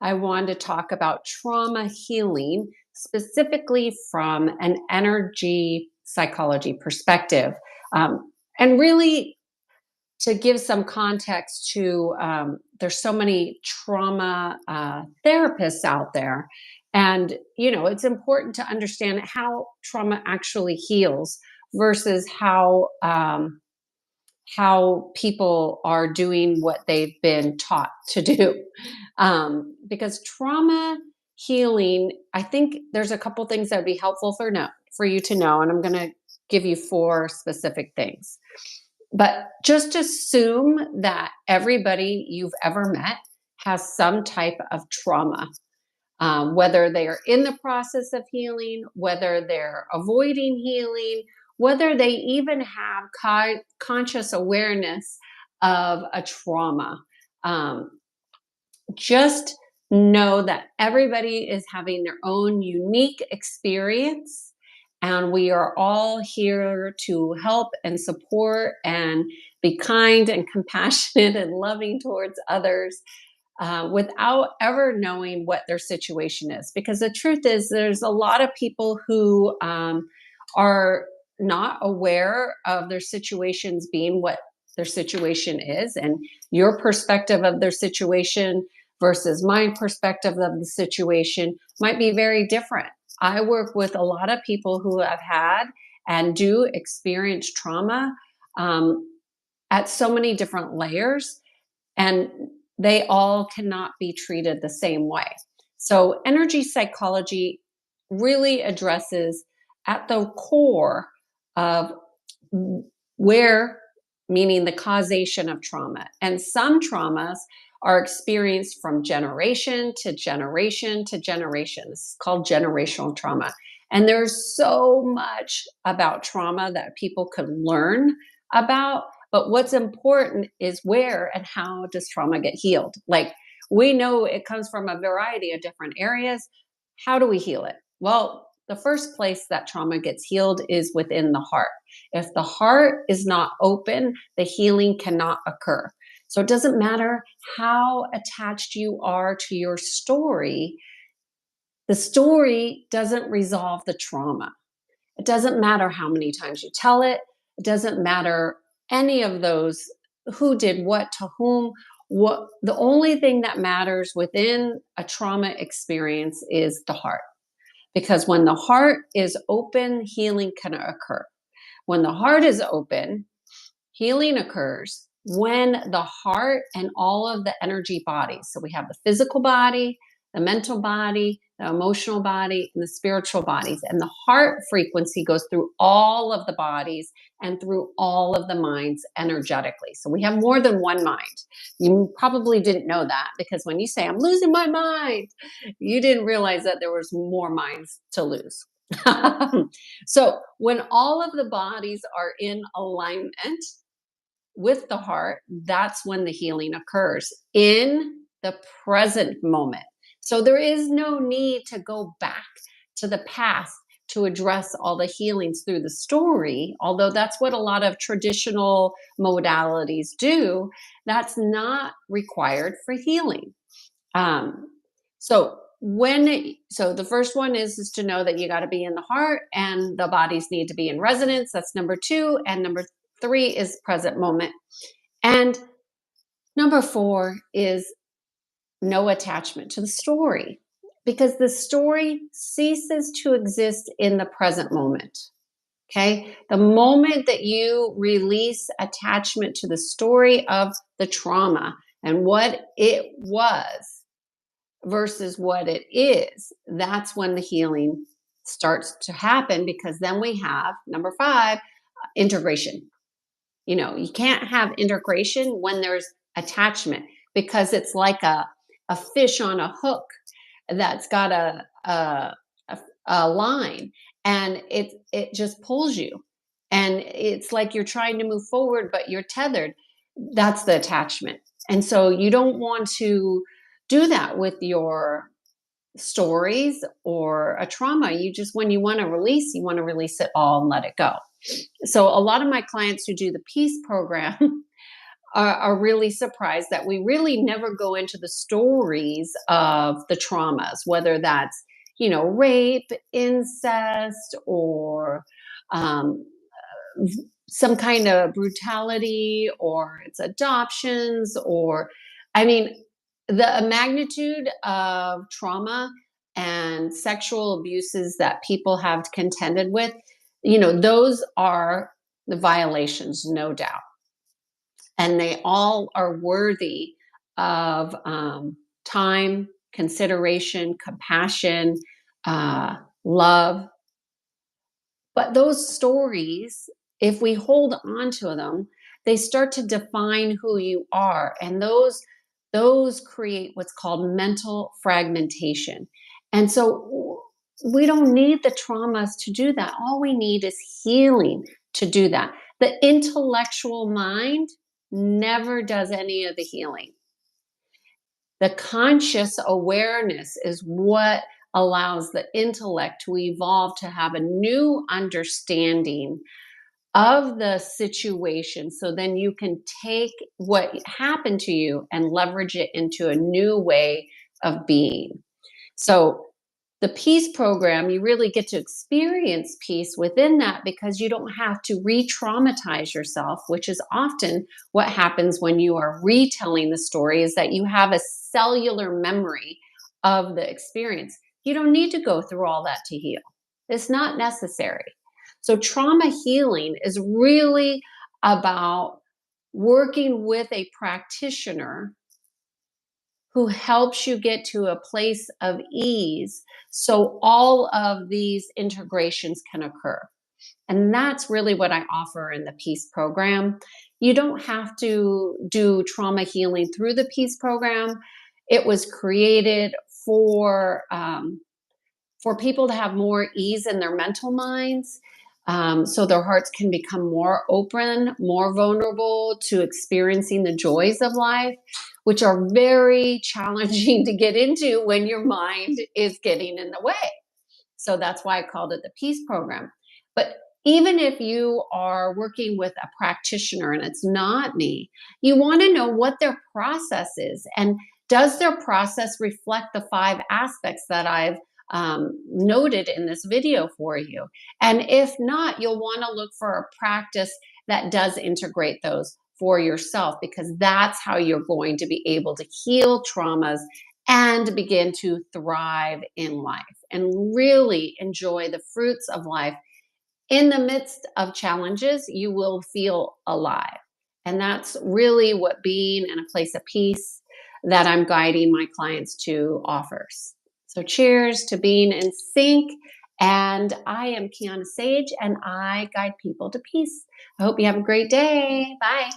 I wanted to talk about trauma healing, specifically from an energy psychology perspective. And really to give some context to, there's so many trauma therapists out there. And, it's important to understand how trauma actually heals versus how people are doing what they've been taught to do. Because trauma healing, I think there's a couple things that would be helpful for you to know, and I'm going to give you four specific things. But just assume that everybody you've ever met has some type of trauma, whether they are in the process of healing, whether they're avoiding healing, whether they even have conscious awareness of a trauma. Um, just know that everybody is having their own unique experience, and we are all here to help and support and be kind and compassionate and loving towards others, without ever knowing what their situation is. Because the truth is, there's a lot of people who are not aware of their situations being what their situation is, and your perspective of their situation versus my perspective of the situation might be very different. I work with a lot of people who have had and do experience trauma, um, at so many different layers, and they all cannot be treated the same way. So, energy psychology really addresses at the core of where, meaning the causation of trauma. And some traumas are experienced from generation to generation to generation. This is called generational trauma. And there's so much about trauma that people could learn about. But what's important is where and how does trauma get healed? Like, we know it comes from a variety of different areas. How do we heal it? Well, the first place that trauma gets healed is within the heart. If the heart is not open, the healing cannot occur. So it doesn't matter how attached you are to your story, the story doesn't resolve the trauma. It doesn't matter how many times you tell it, it doesn't matter any of those who did what to whom. What the only thing that matters within a trauma experience is the heart. Because when the heart is open, healing can occur. When the heart is open, healing occurs when the heart and all of the energy bodies, so we have the physical body, the mental body, the emotional body, and the spiritual bodies. And the heart frequency goes through all of the bodies and through all of the minds energetically. So we have more than one mind. You probably didn't know that, because when you say, I'm losing my mind, you didn't realize that there was more minds to lose. So when all of the bodies are in alignment with the heart, that's when the healing occurs in the present moment. So there is no need to go back to the past to address all the healings through the story, although that's what a lot of traditional modalities do. That's not required for healing. Um, so the first one is to know that you got to be in the heart and the bodies need to be in resonance. That's number two. And number three is present moment. And number four is no attachment to the story, because the story ceases to exist in the present moment. Okay. The moment that you release attachment to the story of the trauma and what it was versus what it is, that's when the healing starts to happen, because then we have number five, integration. You can't have integration when there's attachment, because it's like a fish on a hook that's got a line, and it just pulls you, and it's like you're trying to move forward but you're tethered. That's the attachment. And so you don't want to do that with your stories or a trauma. When you want to release, you want to release it all and let it go. So a lot of my clients who do the peace program are really surprised that we really never go into the stories of the traumas, whether that's, rape, incest, or um, some kind of brutality, or it's adoptions, or, I mean, the magnitude of trauma and sexual abuses that people have contended with, those are the violations, no doubt. And they all are worthy of time, consideration, compassion, uh, love. But those stories, if we hold on to them, they start to define who you are, and those create what's called mental fragmentation. And so we don't need the traumas to do that. All we need is healing to do that. The intellectual mind never does any of the healing. The conscious awareness is what allows the intellect to evolve to have a new understanding of the situation. So then you can take what happened to you and leverage it into a new way of being. So the peace program, you really get to experience peace within that, because you don't have to re-traumatize yourself, which is often what happens when you are retelling the story, is that you have a cellular memory of the experience. You don't need to go through all that to heal. It's not necessary. So trauma healing is really about working with a practitioner who helps you get to a place of ease, so all of these integrations can occur. And that's really what I offer in the Peace program. You don't have to do trauma healing through the Peace program. It was created for people to have more ease in their mental minds, so their hearts can become more open, more vulnerable to experiencing the joys of life, which are very challenging to get into when your mind is getting in the way. So that's why I called it the Peace Program. But even if you are working with a practitioner and it's not me, you want to know what their process is. And does their process reflect the 5 aspects that I've noted in this video for you? And if not, you'll want to look for a practice that does integrate those for yourself, because that's how you're going to be able to heal traumas and begin to thrive in life and really enjoy the fruits of life. In the midst of challenges, you will feel alive. And that's really what being in a place of peace that I'm guiding my clients to offers. So, cheers to being in sync. And I am Kiana Sage, and I guide people to peace. I hope you have a great day. Bye.